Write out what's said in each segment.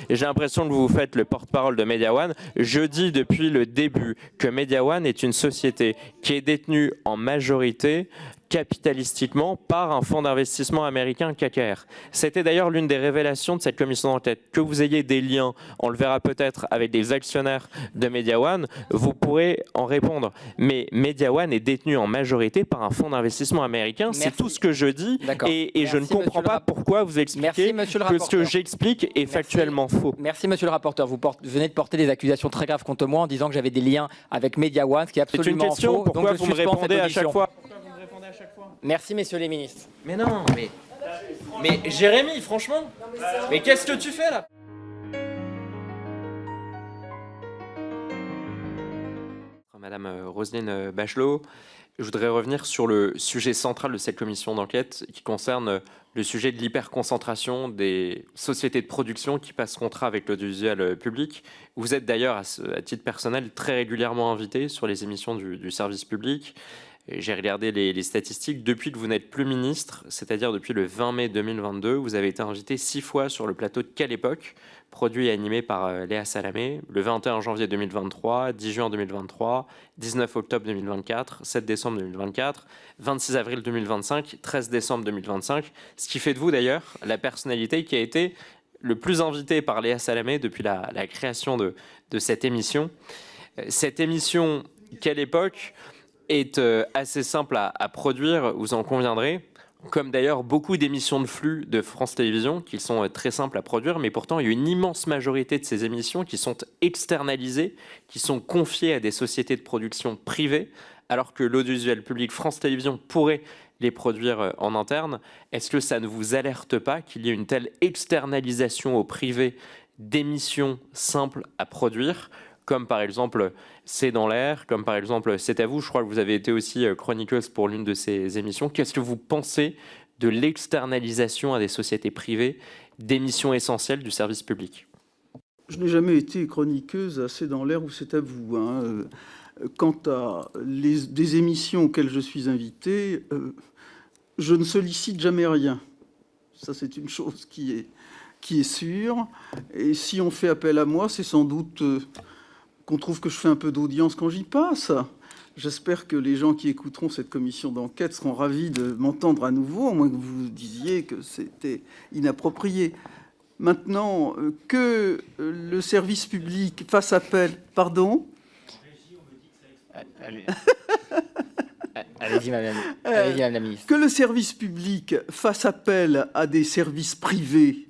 j'ai l'impression que vous faites le porte-parole de Media One. Je dis depuis le début que Media One est une société qui est détenue en majorité capitalistiquement par un fonds d'investissement américain KKR. C'était d'ailleurs l'une des révélations de cette commission d'enquête. Que vous ayez des liens, on le verra peut-être avec des actionnaires de Media One, vous pourrez en répondre. Mais Media One est détenu en majorité par un fonds d'investissement américain. C'est tout ce que je dis et je ne comprends pas pourquoi vous expliquez que ce que j'explique est factuellement faux. Merci monsieur le rapporteur. Vous venez de porter des accusations très graves contre moi en disant que j'avais des liens avec Media One, ce qui est absolument faux. C'est une question, pourquoi vous me répondez à chaque fois ? Merci, messieurs les ministres. Mais non, mais Jérémy, franchement, mais qu'est-ce que tu fais là? Madame Roselyne Bachelot, je voudrais revenir sur le sujet central de cette commission d'enquête qui concerne le sujet de l'hyperconcentration des sociétés de production qui passent contrat avec l'audiovisuel public. Vous êtes d'ailleurs, à titre personnel, très régulièrement invité sur les émissions du service public. J'ai regardé les statistiques. Depuis que vous n'êtes plus ministre, c'est-à-dire depuis le 20 mai 2022, vous avez été invité 6 fois sur le plateau de Quelle Époque, produit et animé par Léa Salamé, le 21 janvier 2023, 10 juin 2023, 19 octobre 2024, 7 décembre 2024, 26 avril 2025, 13 décembre 2025, ce qui fait de vous d'ailleurs la personnalité qui a été le plus invitée par Léa Salamé depuis la création de cette émission. Cette émission Quelle Époque est assez simple à produire, vous en conviendrez, comme d'ailleurs beaucoup d'émissions de flux de France Télévisions qui sont très simples à produire, mais pourtant il y a une immense majorité de ces émissions qui sont externalisées, qui sont confiées à des sociétés de production privées, alors que l'audiovisuel public France Télévisions pourrait les produire en interne. Est-ce que ça ne vous alerte pas qu'il y ait une telle externalisation au privé d'émissions simples à produire, comme par exemple C'est dans l'air, comme par exemple C'est à vous, je crois que vous avez été aussi chroniqueuse pour l'une de ces émissions. Qu'est-ce que vous pensez de l'externalisation à des sociétés privées d'émissions essentielles du service public? Je n'ai jamais été chroniqueuse à C'est dans l'air ou C'est à vous. Quant à des émissions auxquelles je suis invité, je ne sollicite jamais rien. Ça, c'est une chose qui est sûre. Et si on fait appel à moi, c'est sans doute qu'on trouve que je fais un peu d'audience quand j'y passe. J'espère que les gens qui écouteront cette commission d'enquête seront ravis de m'entendre à nouveau, à moins que vous disiez que c'était inapproprié. Maintenant, que le service public fasse appel... Pardon ? Allez-y, madame la ministre. Que le service public fasse appel à des services privés,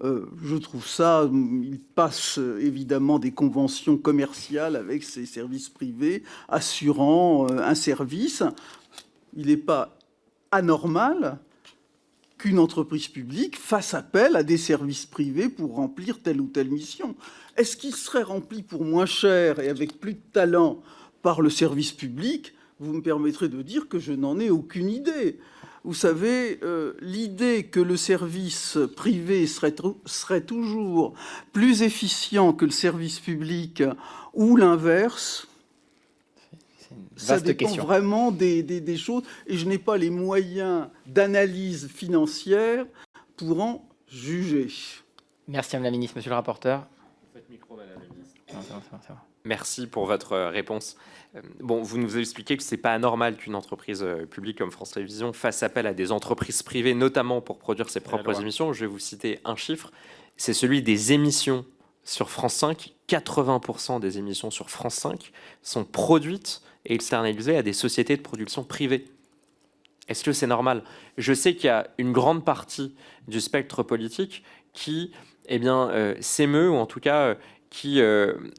je trouve ça, il passe évidemment des conventions commerciales avec ces services privés assurant un service. Il n'est pas anormal qu'une entreprise publique fasse appel à des services privés pour remplir telle ou telle mission. Est-ce qu'il serait rempli pour moins cher et avec plus de talent par le service public? Vous me permettrez de dire que je n'en ai aucune idée. Vous savez, l'idée que le service privé serait toujours plus efficient que le service public ou l'inverse, ça dépend vraiment des choses. Et je n'ai pas les moyens d'analyse financière pour en juger. Merci, Madame la Ministre. Monsieur le rapporteur. Faites micro, Madame la Ministre. Merci pour votre réponse. Bon, vous nous expliquez que ce n'est pas anormal qu'une entreprise publique comme France Télévisions fasse appel à des entreprises privées, notamment pour produire ses propres émissions. Je vais vous citer un chiffre, c'est celui des émissions sur France 5. 80% des émissions sur France 5 sont produites et externalisées à des sociétés de production privées. Est-ce que c'est normal? Je sais qu'il y a une grande partie du spectre politique qui s'émeut, ou en tout cas... qui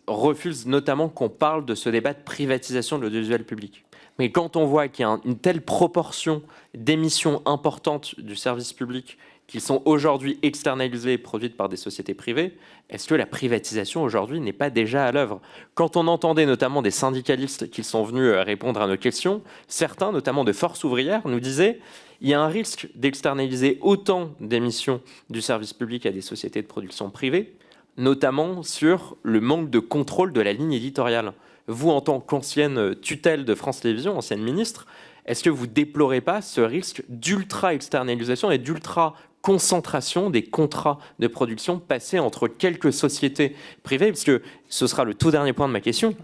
refuse notamment qu'on parle de ce débat de privatisation de l'audiovisuel public. Mais quand on voit qu'il y a une telle proportion d'émissions importantes du service public qui sont aujourd'hui externalisées et produites par des sociétés privées, est-ce que la privatisation aujourd'hui n'est pas déjà à l'œuvre? Quand on entendait notamment des syndicalistes qui sont venus répondre à nos questions, certains, notamment de Force ouvrière, nous disaient il y a un risque d'externaliser autant d'émissions du service public à des sociétés de production privées, notamment sur le manque de contrôle de la ligne éditoriale. Vous, en tant qu'ancienne tutelle de France Télévisions, ancienne ministre, est-ce que vous déplorez pas ce risque d'ultra-externalisation et d'ultra concentration des contrats de production passés entre quelques sociétés privées, parce que ce sera le tout dernier point de ma question.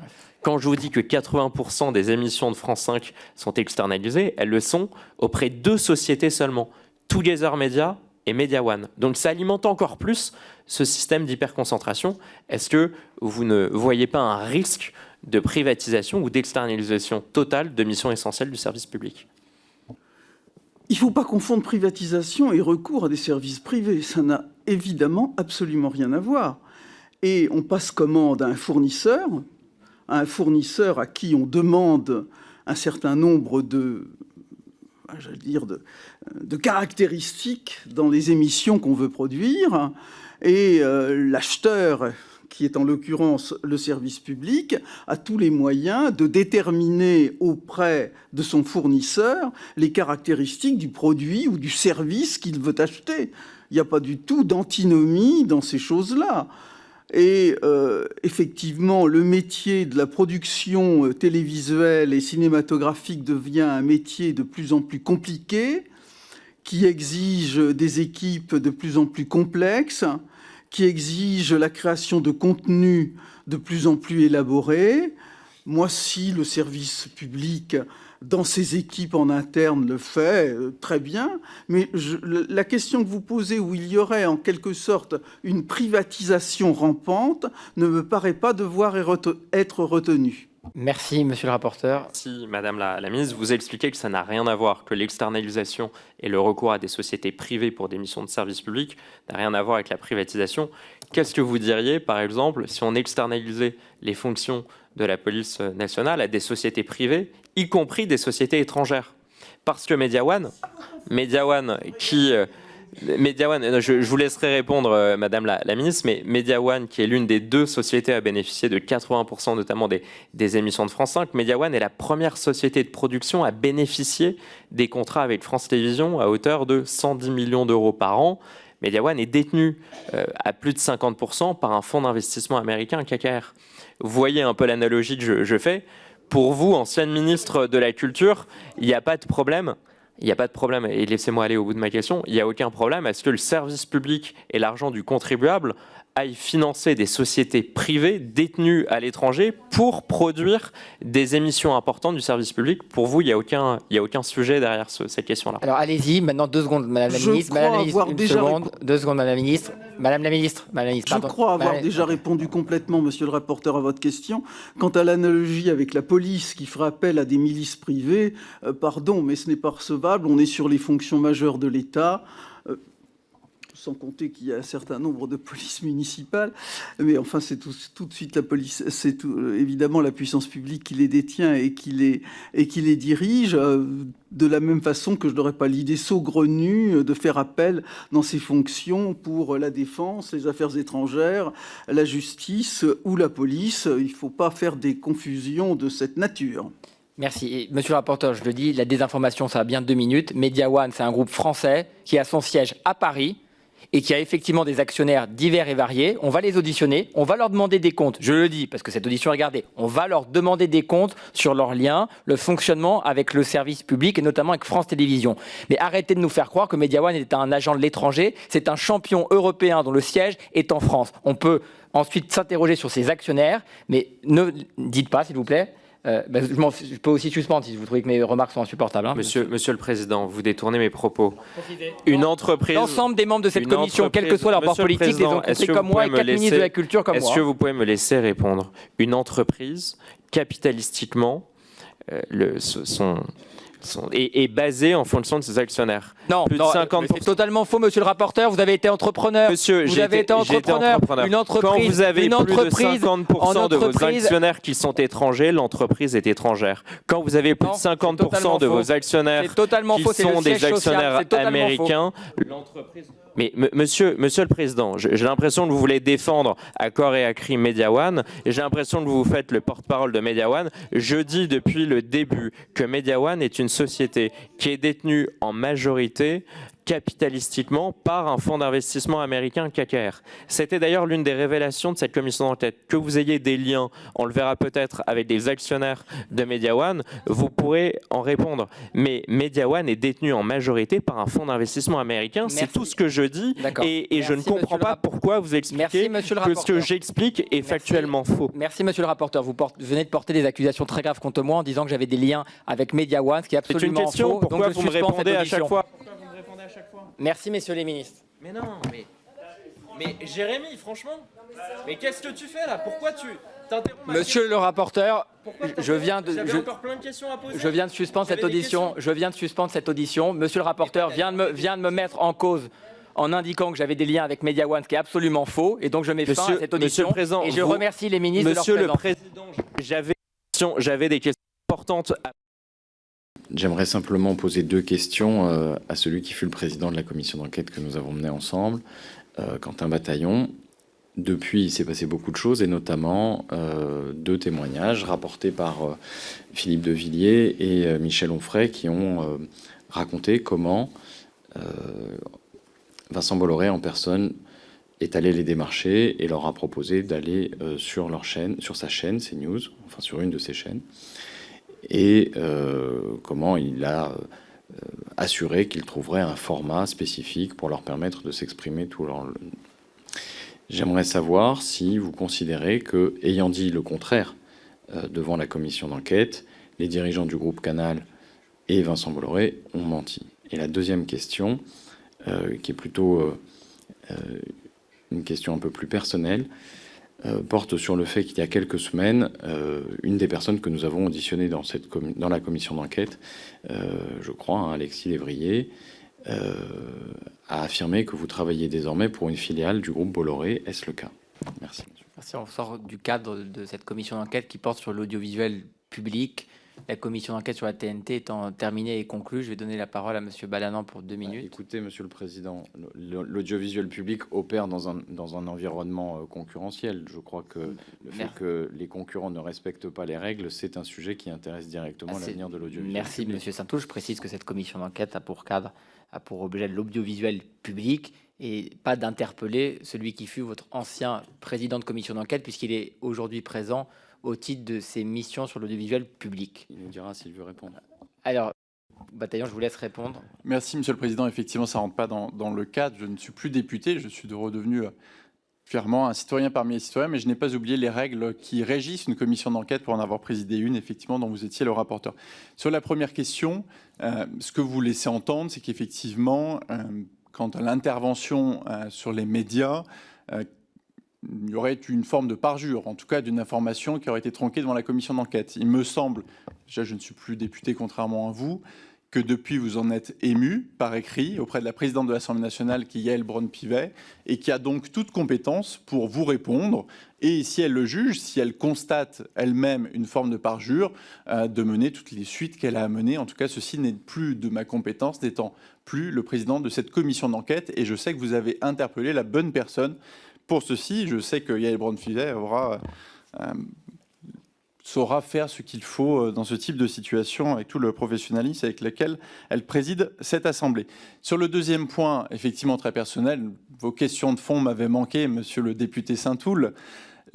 Quand je vous dis que 80% des émissions de France 5 sont externalisées, elles le sont auprès de 2 sociétés seulement, Together Media et Media One. Donc ça alimente encore plus ce système d'hyperconcentration. Est-ce que vous ne voyez pas un risque de privatisation ou d'externalisation totale de missions essentielles du service public? Il ne faut pas confondre privatisation et recours à des services privés. Ça n'a évidemment absolument rien à voir. Et on passe commande à un fournisseur à qui on demande un certain nombre de caractéristiques dans les émissions qu'on veut produire. Et l'acheteur, qui est en l'occurrence le service public, a tous les moyens de déterminer auprès de son fournisseur les caractéristiques du produit ou du service qu'il veut acheter. Il n'y a pas du tout d'antinomie dans ces choses-là. Et effectivement, le métier de la production télévisuelle et cinématographique devient un métier de plus en plus compliqué, qui exige des équipes de plus en plus complexes, qui exige la création de contenus de plus en plus élaborés. Moi, si le service public, dans ses équipes en interne, le fait, très bien. Mais la question que vous posez, où il y aurait en quelque sorte une privatisation rampante, ne me paraît pas devoir être retenue. Merci, monsieur le rapporteur. Si, madame la ministre, vous expliquez que ça n'a rien à voir, que l'externalisation et le recours à des sociétés privées pour des missions de service public n'a rien à voir avec la privatisation. Qu'est-ce que vous diriez, par exemple, si on externalisait les fonctions de la police nationale à des sociétés privées, y compris des sociétés étrangères? Parce que Media One qui... Media One, je vous laisserai répondre, madame la ministre, mais Media One, qui est l'une des 2 sociétés à bénéficier de 80% notamment des émissions de France 5, Media One est la première société de production à bénéficier des contrats avec France Télévisions à hauteur de 110 millions d'euros par an. Media One est détenu à plus de 50% par un fonds d'investissement américain, KKR. Vous voyez un peu l'analogie que je fais. Pour vous, ancienne ministre de la Culture, il n'y a pas de problème. Il n'y a pas de problème, et laissez-moi aller au bout de ma question, il n'y a aucun problème à ce que le service public et l'argent du contribuable aillent financer des sociétés privées détenues à l'étranger pour produire des émissions importantes du service public. Pour vous, il n'y a aucun sujet derrière cette question-là. Alors allez-y, maintenant 2 secondes, madame la ministre. Madame la ministre, une seconde, 2 secondes, madame la ministre. Madame la ministre, je crois avoir déjà répondu complètement, monsieur le rapporteur, à votre question. Quant à l'analogie avec la police qui fera appel à des milices privées, pardon, mais ce n'est pas recevable. On est sur les fonctions majeures de l'État. Sans compter qu'il y a un certain nombre de polices municipales, mais enfin c'est tout de suite la police, c'est évidemment la puissance publique qui les détient et qui les dirige, de la même façon que je n'aurais pas l'idée saugrenue de faire appel dans ces fonctions pour la défense, les affaires étrangères, la justice ou la police. Il ne faut pas faire des confusions de cette nature. Merci. Et monsieur le rapporteur, je le dis, la désinformation, ça a bien 2 minutes. Media One, c'est un groupe français qui a son siège à Paris et qui a effectivement des actionnaires divers et variés. On va les auditionner, on va leur demander des comptes. Je le dis parce que cette audition est gardée. On va leur demander des comptes sur leurs liens, le fonctionnement avec le service public et notamment avec France Télévisions. Mais arrêtez de nous faire croire que Media One est un agent de l'étranger. C'est un champion européen dont le siège est en France. On peut ensuite s'interroger sur ses actionnaires, mais ne dites pas, s'il vous plaît. Je peux aussi suspendre si vous trouvez que mes remarques sont insupportables. Hein. Monsieur le Président, vous détournez mes propos. Une entreprise... L'ensemble des membres de cette commission, quel que soit leur bord politique, les ont compris comme moi et 4 ministres de la Culture comme moi. Est-ce que vous pouvez me laisser répondre? Une entreprise, capitalistiquement, est basée en fonction de ses actionnaires. Non, plus de 50%. C'est totalement faux, monsieur le rapporteur. Vous avez été entrepreneur. Monsieur, vous avez été entrepreneur. Une entreprise, quand vous avez plus de 50% de vos actionnaires qui sont étrangers, l'entreprise est étrangère. Quand vous avez plus de 50% de vos actionnaires qui sont des actionnaires américains, l'entreprise... Mais monsieur le Président, j'ai l'impression que vous voulez défendre à corps et à cri Media One, et j'ai l'impression que vous vous faites le porte-parole de Media One. Je dis depuis le début que Media One est une société qui est détenue en majorité capitalistiquement par un fonds d'investissement américain KKR. C'était d'ailleurs l'une des révélations de cette commission d'enquête. Que vous ayez des liens, on le verra peut-être avec des actionnaires de Media One, vous pourrez en répondre. Mais Media One est détenu en majorité par un fonds d'investissement américain. C'est tout ce que je dis et je ne comprends pas pourquoi vous expliquez que ce que j'explique est factuellement faux. Merci monsieur le rapporteur. Vous venez de porter des accusations très graves contre moi en disant que j'avais des liens avec Media One, ce qui est absolument faux. C'est une question, pourquoi vous me répondez à chaque fois? Merci, messieurs les ministres. Mais non, mais Jérémy, franchement, mais qu'est-ce que tu fais là? Pourquoi tu t'interromps? Monsieur le rapporteur, j'avais encore plein de questions à poser. Je viens de suspendre cette audition. Monsieur le rapporteur vient de me mettre en cause en indiquant que j'avais des liens avec Media One, ce qui est absolument faux. Et donc je mets fin à cette audition. Et je remercie les ministres de leur présence. Monsieur le Président, j'avais des questions importantes à... J'aimerais simplement poser 2 questions à celui qui fut le président de la commission d'enquête que nous avons menée ensemble, Quentin Bataillon. Depuis, il s'est passé beaucoup de choses, et notamment 2 témoignages rapportés par Philippe de Villiers et Michel Onfray, qui ont raconté comment Vincent Bolloré en personne est allé les démarcher et leur a proposé d'aller sur sa chaîne CNews, enfin sur une de ses chaînes, et comment il a assuré qu'il trouverait un format spécifique pour leur permettre de s'exprimer tout leur... J'aimerais savoir si vous considérez que, ayant dit le contraire devant la commission d'enquête, les dirigeants du groupe Canal et Vincent Bolloré ont menti. Et la deuxième question, qui est plutôt une question un peu plus personnelle, porte sur le fait qu'il y a quelques semaines, une des personnes que nous avons auditionnées dans la commission d'enquête, je crois, hein, Alexis Lévrier, a affirmé que vous travaillez désormais pour une filiale du groupe Bolloré. Est-ce le cas? Merci. Merci. On sort du cadre de cette commission d'enquête qui porte sur l'audiovisuel public. La commission d'enquête sur la TNT étant terminée et conclue, je vais donner la parole à Monsieur Balanant pour 2 minutes. Écoutez, Monsieur le Président, l'audiovisuel public opère dans un environnement concurrentiel. Je crois que le fait que les concurrents ne respectent pas les règles, c'est un sujet qui intéresse directement l'avenir de l'audiovisuel. Merci, public. Monsieur Saintou. Je précise que cette commission d'enquête a pour objet l'audiovisuel public et pas d'interpeller celui qui fut votre ancien président de commission d'enquête, puisqu'il est aujourd'hui présent au titre de ses missions sur l'audiovisuel public. Il nous dira s'il veut répondre. Alors, Bataillon, je vous laisse répondre. Merci, Monsieur le Président. Effectivement, ça ne rentre pas dans le cadre. Je ne suis plus député. Je suis redevenu fièrement un citoyen parmi les citoyens, mais je n'ai pas oublié les règles qui régissent une commission d'enquête pour en avoir présidé une, effectivement, dont vous étiez le rapporteur. Sur la première question, ce que vous laissez entendre, c'est qu'effectivement, quant à l'intervention sur les médias, il y aurait une forme de parjure, en tout cas d'une information qui aurait été tronquée devant la commission d'enquête. Il me semble, déjà je ne suis plus député contrairement à vous, que depuis vous en êtes ému par écrit auprès de la présidente de l'Assemblée nationale qui est Yaël Braun-Pivet et qui a donc toute compétence pour vous répondre et si elle le juge, si elle constate elle-même une forme de parjure, de mener toutes les suites qu'elle a à mener. En tout cas, ceci n'est plus de ma compétence, n'étant plus le président de cette commission d'enquête et je sais que vous avez interpellé la bonne personne pour ceci. Je sais que Yaël Braun-Pivet saura faire ce qu'il faut dans ce type de situation avec tout le professionnalisme avec lequel elle préside cette Assemblée. Sur le deuxième point, effectivement très personnel, vos questions de fond m'avaient manqué, monsieur le député Saint-Toul.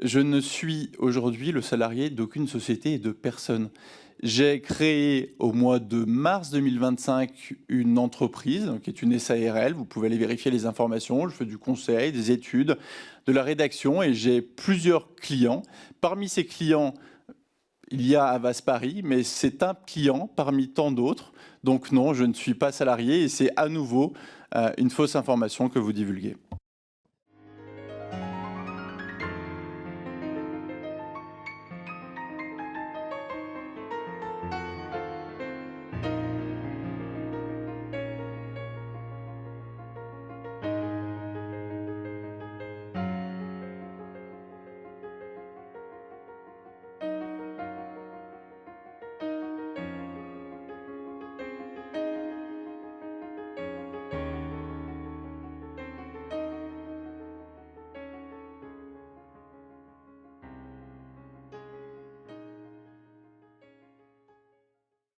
Je ne suis aujourd'hui le salarié d'aucune société et de personne. J'ai créé au mois de mars 2025 une entreprise qui est une SARL. Vous pouvez aller vérifier les informations. Je fais du conseil, des études, de la rédaction et j'ai plusieurs clients. Parmi ces clients, il y a Havas Paris, mais c'est un client parmi tant d'autres. Donc non, je ne suis pas salarié et c'est à nouveau une fausse information que vous divulguez.